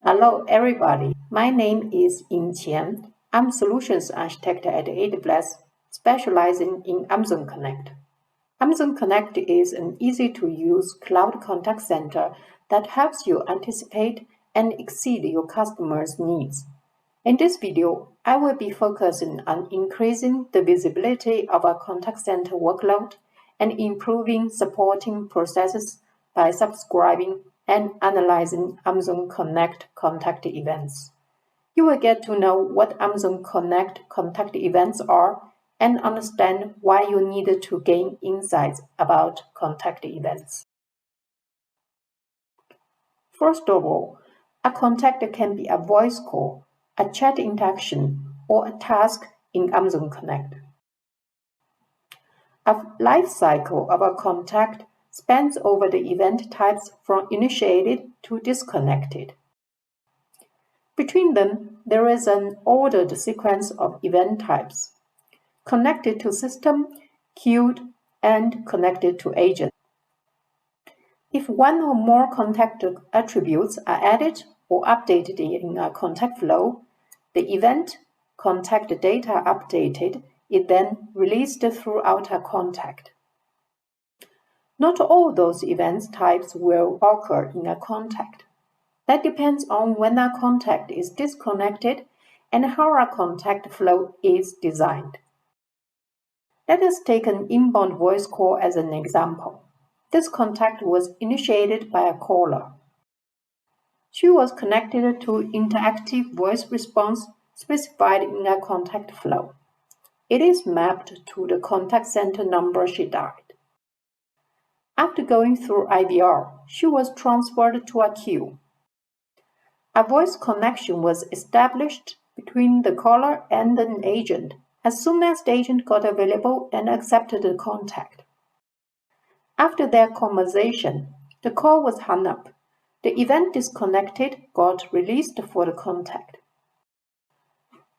Hello, everybody. My name is Ying Qian. I'm Solutions Architect at AWS, specializing in Amazon Connect. Amazon Connect is an easy-to-use cloud contact center that helps you anticipate and exceed your customers' needs. In this video, I will be focusing on increasing the visibility of our contact center workload and improving supporting processes by subscribing and analyzing Amazon Connect contact events. You will get to know what Amazon Connect contact events are and understand why you need to gain insights about contact events. First of all, a contact can be a voice call, a chat interaction, or a task in Amazon Connect. A life cycle of a contact spans over the event types from initiated to disconnected. Between them, there is an ordered sequence of event types, connected to system, queued, and connected to agent. If one or more contact attributes are added or updated in a contact flow, the event contact data updated is then released throughout a contact. Not all those event types will occur in a contact. That depends on when a contact is disconnected and how a contact flow is designed. Let us take an inbound voice call as an example. This contact was initiated by a caller. She was connected to interactive voice response specified in a contact flow. It is mapped to the contact center number she dialed. After going through IVR, she was transferred to a queue. A voice connection was established between the caller and an agent as soon as the agent got available and accepted the contact. After their conversation, the call was hung up. The event disconnected got released for the contact.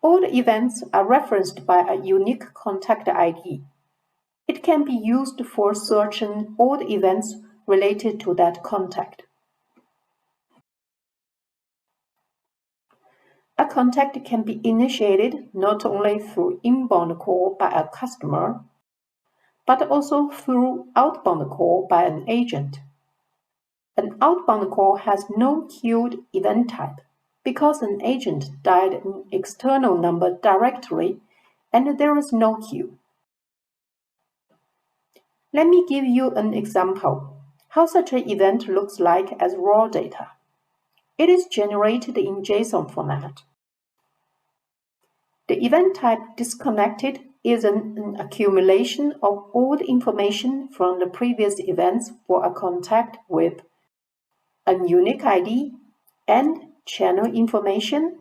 All the events are referenced by a unique contact ID. It can be used for searching all the events related to that contact. A contact can be initiated not only through inbound call by a customer, but also through outbound call by an agent. An outbound call has no queued event type because an agent dialed an external number directly and there is no queue. Let me give you an example how such an event looks like as raw data. It is generated in JSON format. The event type disconnected is an accumulation of all the information from the previous events for a contact with a unique ID and channel information.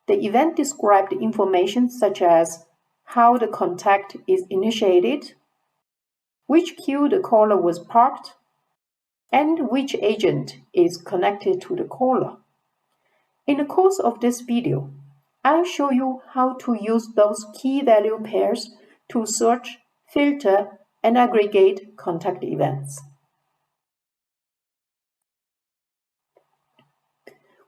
The event described information such as how the contact is initiated, which queue the caller was parked, and which agent is connected to the caller. In the course of this video, I'll show you how to use those key value pairs to search, filter, and aggregate contact events.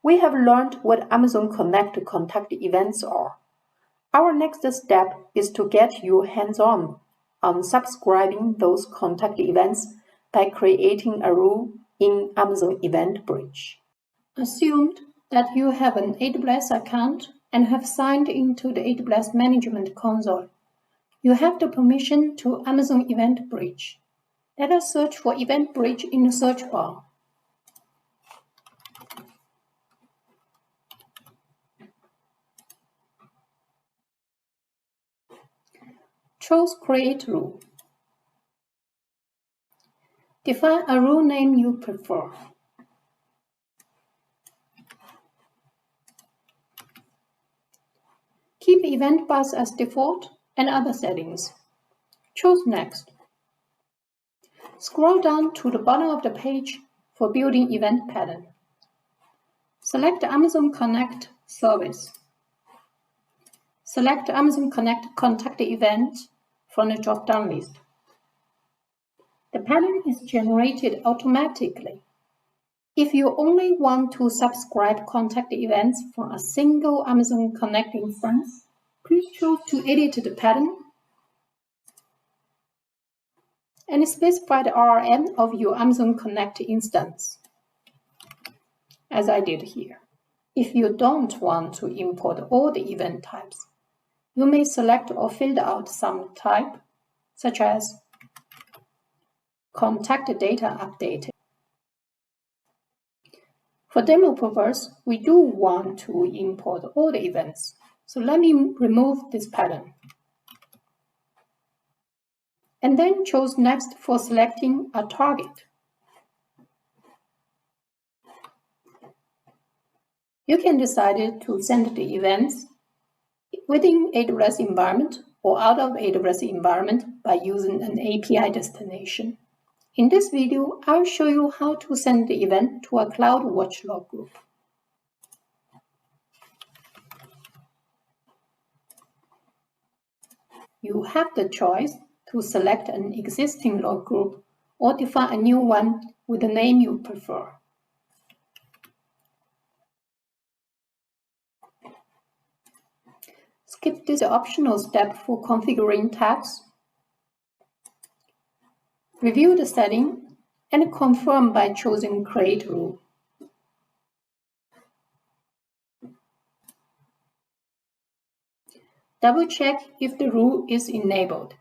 We have learned what Amazon Connect contact events are. Our next step is to get you hands-on on subscribing those contact events by creating a rule in Amazon Event Bridge. Assumed that you have an AWS account and have signed into the AWS Management Console. You have the permission to Amazon Event Bridge. Let us search for Event Bridge in the search bar. Choose Create Rule. Define a rule name you prefer. Keep event bus as default and other settings. Choose Next. Scroll down to the bottom of the page for building event pattern. Select Amazon Connect service. Select Amazon Connect contact event from the drop-down list. The pattern is generated automatically. If you only want to subscribe contact events from a single Amazon Connect instance, please choose to edit the pattern and specify the RRM of your Amazon Connect instance, as I did here. If you don't want to import all the event types, you may select or filter out some type, such as contact data updated. For demo purpose, we do want to import all the events, so let me remove this pattern. And then choose Next for selecting a target. You can decide to send the events within AWS environment or out of AWS environment by using an API destination. In this video, I'll show you how to send the event to a CloudWatch log group. You have the choice to select an existing log group or define a new one with the name you prefer. Skip this optional step for configuring tags. Review the setting and confirm by choosing Create Rule. Double-check if the rule is enabled.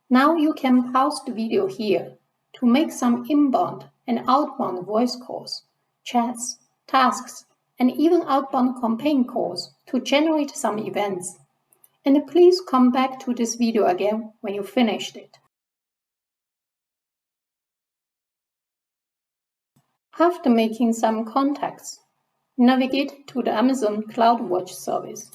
Now you can pause the video here to make some inbound and outbound voice calls, chats, tasks, and even outbound campaign calls to generate some events. And please come back to this video again when you finished it. After making some contacts, navigate to the Amazon CloudWatch service.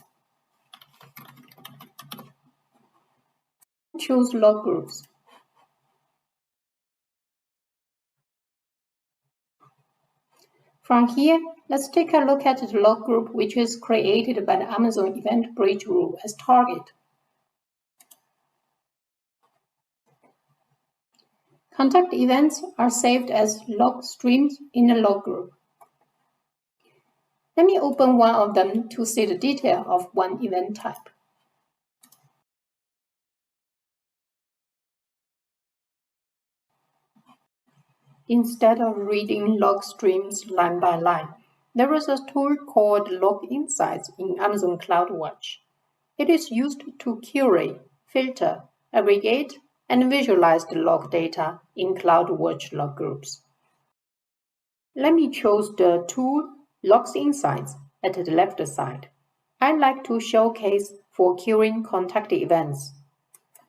Choose log groups. From here, let's take a look at the log group which is created by the Amazon Event Bridge rule as target. Contact events are saved as log streams in the log group. Let me open one of them to see the detail of one event type. Instead of reading log streams line by line, there is a tool called Log Insights in Amazon CloudWatch. It is used to curate, filter, aggregate, and visualize the log data in CloudWatch log groups. Let me choose the tool Log Insights at the left side. I like to showcase for queuing contact events.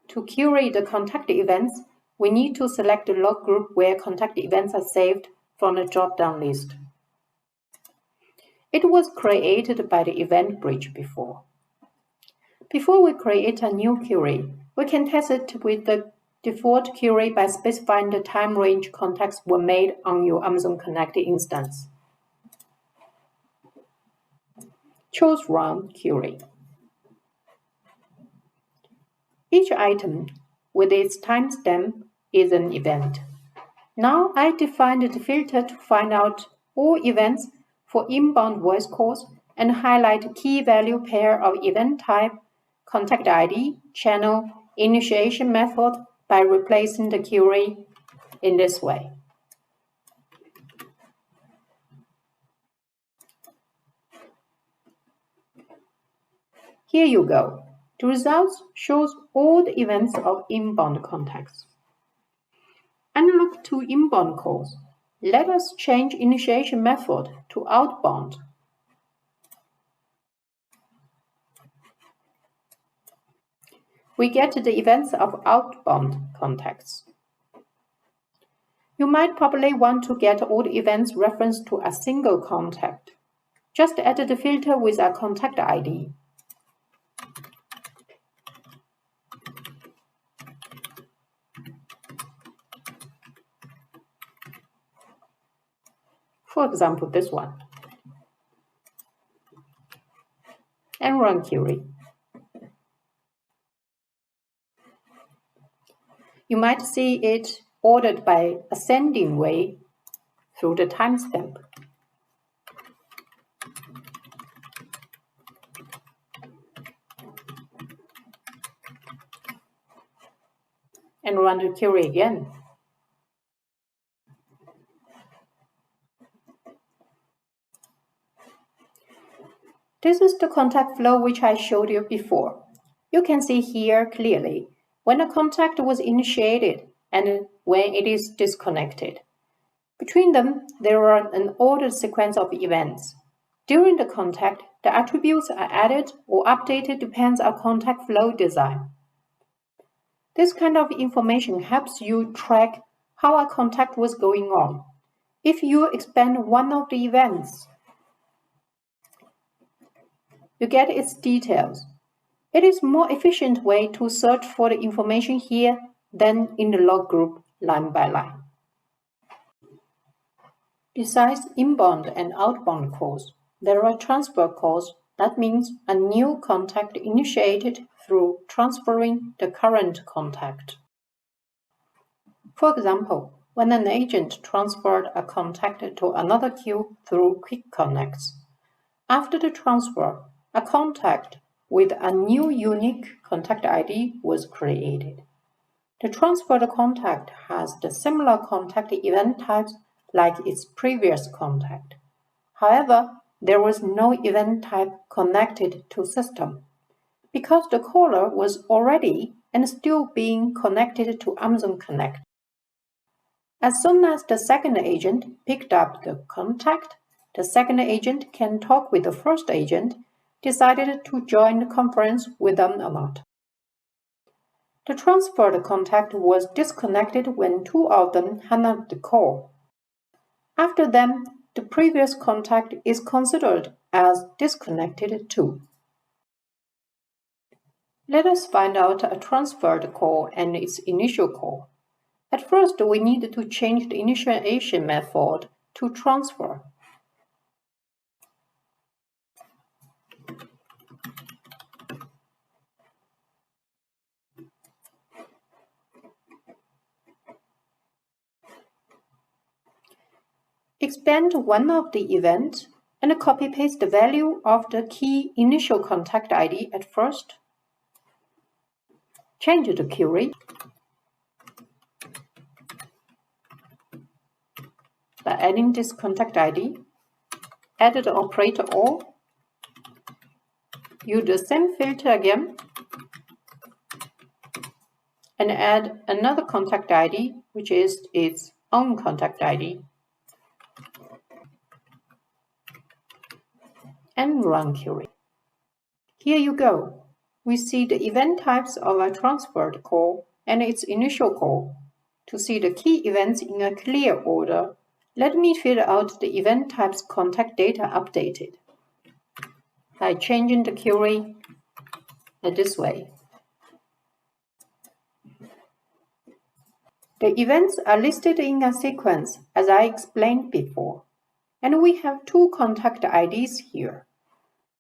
To curate the contact events, we need to select the log group where contact events are saved from the drop-down list. It was created by the Event Bridge before. Before we create a new query, we can test it with the default query by specifying the time range contacts were made on your Amazon Connect instance. Choose Run Query. Each item with its timestamp is an event. Now I defined the filter to find out all events for inbound voice calls and highlight key value pair of event type, contact ID, channel, initiation method by replacing the query in this way. Here you go. The results shows all the events of inbound contacts. Analog to inbound calls, let us change initiation method to outbound. We get the events of outbound contacts. You might probably want to get all the events referenced to a single contact. Just add the filter with a contact ID. For example, this one. And run query. You might see it ordered by ascending way through the timestamp. And run the query again. This is the contact flow which I showed you before. You can see here clearly when a contact was initiated and when it is disconnected. Between them, there are an ordered sequence of events. During the contact, the attributes are added or updated depends on contact flow design. This kind of information helps you track how a contact was going on. If you expand one of the events, you get its details. It is a more efficient way to search for the information here than in the log group line by line. Besides inbound and outbound calls, there are transfer calls. That means a new contact initiated through transferring the current contact. For example, when an agent transferred a contact to another queue through quick connects. After the transfer, a contact with a new unique contact ID was created. The transferred contact has the similar contact event types like its previous contact. However, there was no event type connected to system because the caller was already and still being connected to Amazon Connect. As soon as the second agent picked up the contact, the second agent can talk with the first agent, decided to join the conference with them or not. The transferred contact was disconnected when two of them hung up the call. After them, the previous contact is considered as disconnected too. Let us find out a transferred call and its initial call. At first, we need to change the initiation method to transfer. Expand one of the events and copy-paste the value of the key initial contact ID at first. Change the query by adding this contact ID. Add the operator OR. Use the same filter again and add another contact ID, which is its own contact ID. And run query. Here you go. We see the event types of a transferred call and its initial call. To see the key events in a clear order, let me fill out the event types contact data updated by changing the query this way. The events are listed in a sequence as I explained before, and we have two contact IDs here.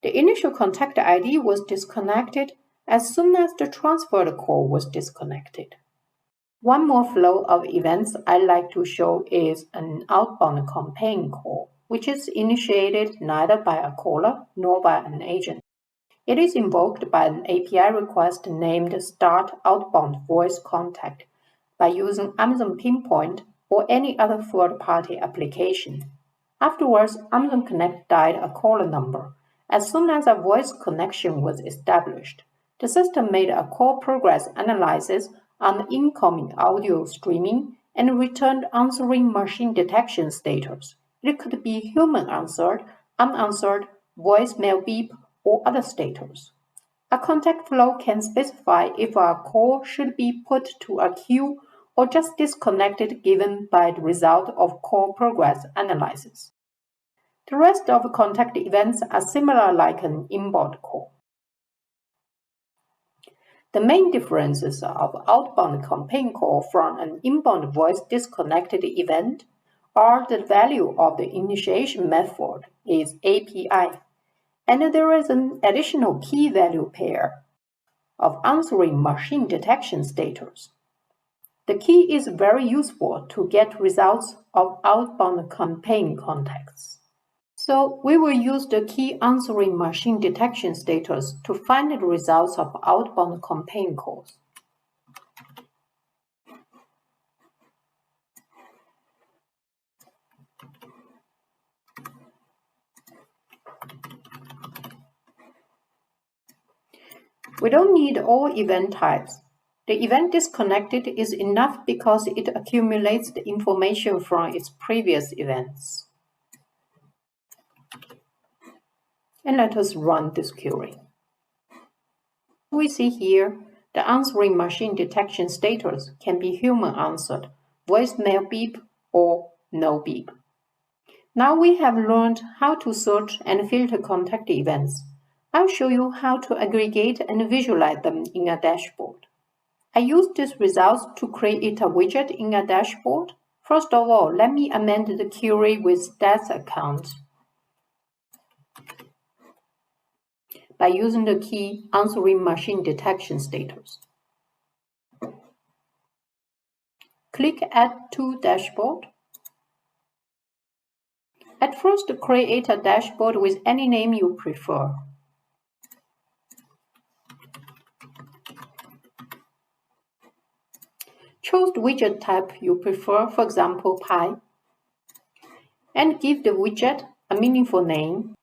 The initial contact ID was disconnected as soon as the transferred call was disconnected. One more flow of events I'd like to show is an outbound campaign call, which is initiated neither by a caller nor by an agent. It is invoked by an API request named Start Outbound Voice Contact by using Amazon Pinpoint or any other third-party application. Afterwards, Amazon Connect dialed a caller number. As soon as a voice connection was established, the system made a call progress analysis on the incoming audio streaming and returned answering machine detection status. It could be human answered, unanswered, voicemail beep, or other status. A contact flow can specify if a call should be put to a queue or just disconnected given by the result of call progress analysis. The rest of contact events are similar like an inbound call. The main differences of outbound campaign call from an inbound voice disconnected event are the value of the initiation method is API, and there is an additional key value pair of answering machine detection status. The key is very useful to get results of outbound campaign contacts. So we will use the key answering machine detection status to find the results of outbound campaign calls. We don't need all event types. The event disconnected is enough because it accumulates the information from its previous events. And let us run this query. We see here the answering machine detection status can be human answered, voicemail beep, or no beep. Now we have learned how to search and filter contact events. I'll show you how to aggregate and visualize them in a dashboard. I use these results to create a widget in a dashboard. First of all, let me amend the query with stats account by using the key answering machine detection status. Click Add to Dashboard. At first, create a dashboard with any name you prefer. Choose the widget type you prefer, for example, pie, and give the widget a meaningful name.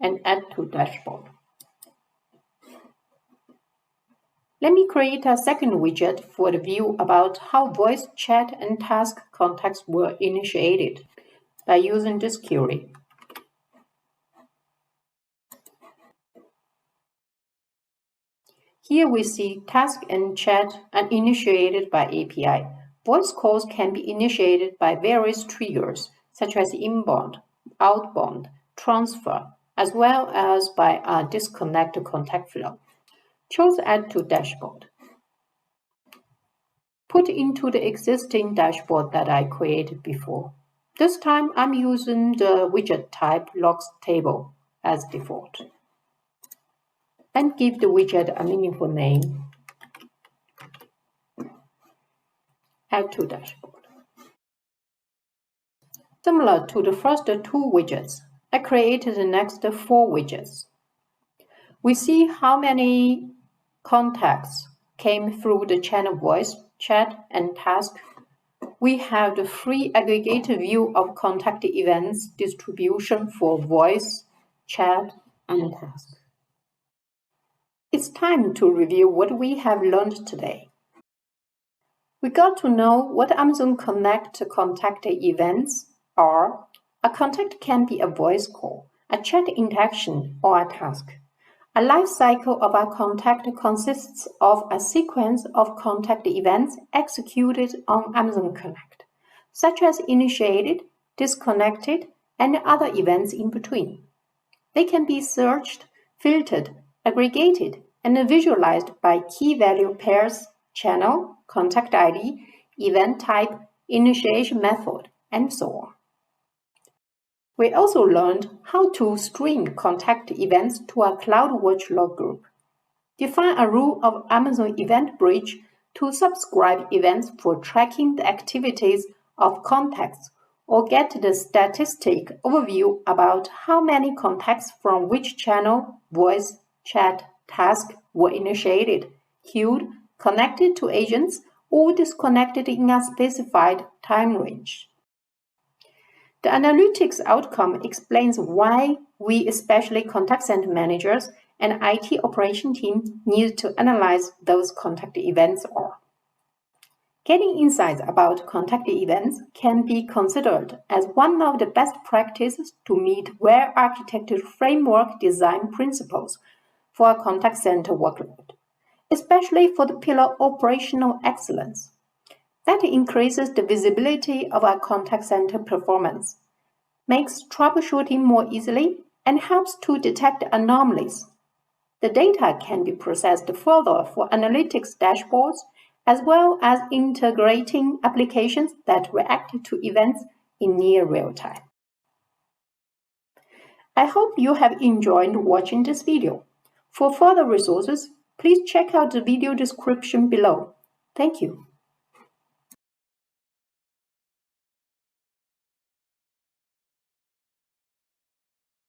And add to dashboard. Let me create a second widget for the view about how voice, chat, and task contacts were initiated by using this query. Here we see task and chat are initiated by API. Voice calls can be initiated by various triggers, such as inbound, outbound, transfer, as well as by a disconnected contact flow. Choose Add to Dashboard. Put into the existing dashboard that I created before. This time I'm using the widget type logs table as default. And give the widget a meaningful name. Add to Dashboard. Similar to the first two widgets, I created the next four widgets. We see how many contacts came through the channel voice, chat, and task. We have the free aggregated view of contact events distribution for voice, chat, and task. It's time to review what we have learned today. We got to know what Amazon Connect contact events are. A contact can be a voice call, a chat interaction, or a task. A life cycle of a contact consists of a sequence of contact events executed on Amazon Connect, such as initiated, disconnected, and other events in between. They can be searched, filtered, aggregated, and visualized by key value pairs, channel, contact ID, event type, initiation method, and so on. We also learned how to stream contact events to a CloudWatch log group. Define a rule of Amazon Event Bridge to subscribe events for tracking the activities of contacts or get the statistic overview about how many contacts from which channel, voice, chat, task were initiated, queued, connected to agents, or disconnected in a specified time range. The analytics outcome explains why we, especially contact center managers and IT operation team, need to analyze those contact events are. Getting insights about contact events can be considered as one of the best practices to meet well-architected framework design principles for a contact center workload, especially for the pillar operational excellence. That increases the visibility of our contact center performance, makes troubleshooting more easily, and helps to detect anomalies. The data can be processed further for analytics dashboards, as well as integrating applications that react to events in near real time. I hope you have enjoyed watching this video. For further resources, please check out the video description below. Thank you.